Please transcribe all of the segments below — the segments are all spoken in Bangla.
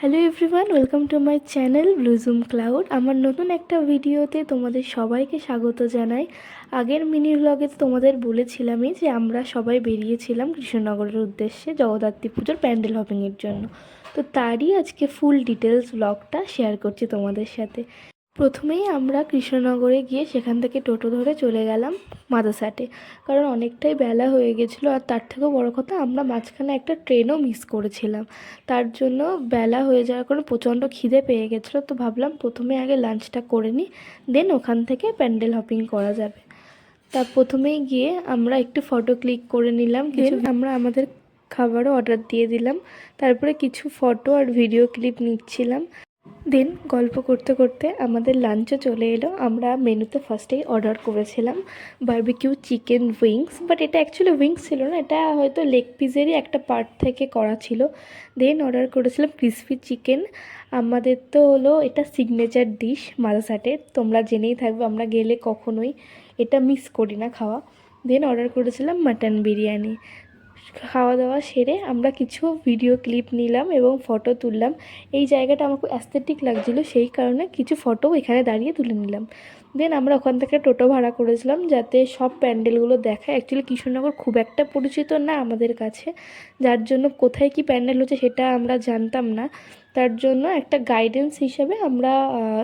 Hello everyone, welcome to my channel Bluzoom Cloud. আমার নতুন একটা ভিডিওতে তোমাদের সবাইকে স্বাগত জানাই। আগের মিনি ব্লগে তোমাদের বলেছিলামই যে আমরা সবাই বেরিয়েছিলাম কৃষ্ণনগরের উদ্দেশ্যে জগদ্ধাত্রী পুজোর প্যান্ডেল হপিংয়ের জন্য। তো তারই আজকে ফুল ডিটেলস ব্লগটা শেয়ার করছি তোমাদের সাথে। প্রথমেই আমরা কৃষ্ণনগরে গিয়ে সেখান থেকে টোটো ধরে চলে গেলাম মাদাসাটে, কারণ অনেকটাই বেলা হয়ে গেছিলো। আর তার থেকেও বড় কথা, আমরা মাঝখানে একটা ট্রেনও মিস করেছিলাম। তার জন্য বেলা হয়ে যাওয়ার কারণে প্রচণ্ড খিদে পেয়ে গেছিলো। তো ভাবলাম প্রথমে আগে লাঞ্চটা করে নিই, দেন ওখান থেকে প্যান্ডেল হপিং করা যাবে। তা প্রথমেই গিয়ে আমরা একটু ফটো ক্লিক করে নিলাম, কিছু আমরা আমাদের খাবারও অর্ডার দিয়ে দিলাম। তারপরে কিছু ফটো আর ভিডিও ক্লিপ নিচ্ছিলাম। দেন গল্প করতে করতে আমাদের লাঞ্চও চলে এলো। আমরা মেনুতে ফার্স্টেই অর্ডার করেছিলাম বারবিকিউ চিকেন উইংস, বাট এটা অ্যাকচুয়ালি উইংস ছিল না, এটা হয়তো লেগ পিসেরই একটা পার্ট থেকে করা ছিল। দেন অর্ডার করেছিলাম ক্রিসপি চিকেন। আমাদের তো হলো এটা সিগনেচার ডিশ মাদাসাটের, তোমরা জেনেই থাকবে, আমরা গেলে কখনোই এটা মিস করি না খাওয়া। দেন অর্ডার করেছিলাম মাটন বিরিয়ানি। খাওয়া দাওয়া সেরে আমরা কিছু ভিডিও ক্লিপ নিলাম এবং ফটো তুললাম। এই জায়গাটা আমার খুব অ্যাস্থেটিক লাগছিলো, সেই কারণে কিছু ফটো এখানে দাঁড়িয়ে তুলে নিলাম। দেন আমরা ওখান থেকে টোটো ভাড়া করেছিলাম যাতে সব প্যান্ডেলগুলো দেখায়। অ্যাকচুয়ালি কৃষ্ণনগর খুব একটা পরিচিত না আমাদের কাছে, যার জন্য কোথায় কি প্যান্ডেল হচ্ছে সেটা আমরা জানতাম না। তার জন্য একটা গাইডেন্স হিসাবে আমরা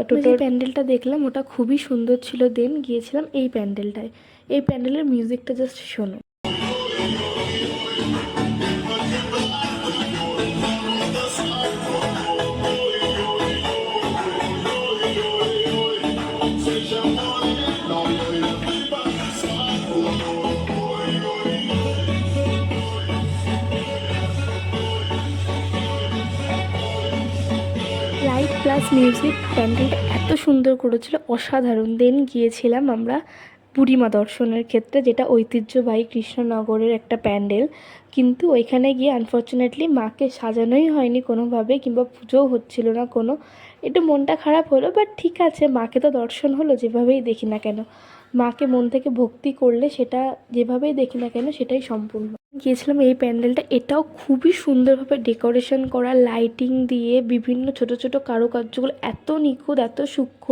টোটো প্যান্ডেলটা দেখলাম, ওটা খুবই সুন্দর ছিল। দেন গিয়েছিলাম এই প্যান্ডেলটায়। এই প্যান্ডেলের মিউজিকটা জাস্ট শোনো। লাইট প্লাস মিউজিক প্যান্ডেলটা এত সুন্দর করেছিল, অসাধারণ। দেন গিয়েছিলাম আমরা বুড়িমা দর্শনের ক্ষেত্রে, যেটা ঐতিহ্যবাহী কৃষ্ণনগরের একটা প্যান্ডেল। কিন্তু ওইখানে গিয়ে আনফর্চুনেটলি মাকে সাজানোই হয়নি কোনোভাবে, কিংবা পুজোও হচ্ছিল না কোনো। একটু মনটা খারাপ হলো, বাট ঠিক আছে, মাকে তো দর্শন হলো যেভাবেই দেখি না কেন। মাকে মন থেকে ভক্তি করলে সেটা যেভাবেই দেখি না কেন সেটাই সম্পূর্ণ। গিয়েছিলাম এই প্যান্ডেলটা, এটাও খুবই সুন্দরভাবে ডেকোরেশন করা, লাইটিং দিয়ে বিভিন্ন ছোট ছোট কারুকার্যগুলো এত নিখুঁত, এত সূক্ষ্ম।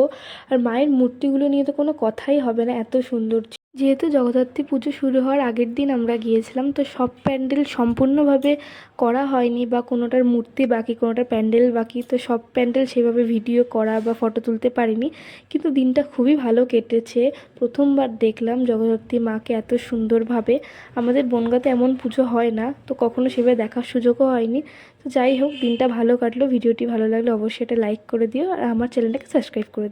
আর মায়ের মূর্তিগুলো নিয়ে তো কোনো কথাই হবে না, এত সুন্দর। যেহেতু জগদ্ধাত্রী পুজো শুরু হওয়ার আগের দিন আমরা গিয়েছিলাম, তো সব প্যান্ডেল সম্পূর্ণভাবে করা হয়নি, বা কোনোটার মূর্তি বাকি, কোনোটার প্যান্ডেল বাকি। তো সব প্যান্ডেল সেভাবে ভিডিও করা বা ফটো তুলতে পারিনি, কিন্তু দিনটা খুবই ভালো কেটেছে। প্রথমবার দেখলাম জগদ্ধাত্রী মাকে এত সুন্দরভাবে। আমাদের বনগাঁতে এমন পুজো হয় না, তো কখনো সেভাবে দেখার সুযোগও হয়নি। তো যাই হোক, দিনটা ভালো কাটলো। ভিডিওটি ভালো লাগলে অবশ্যই এটা লাইক করে দিও, আর আমার চ্যানেলটাকে সাবস্ক্রাইব করে দিও।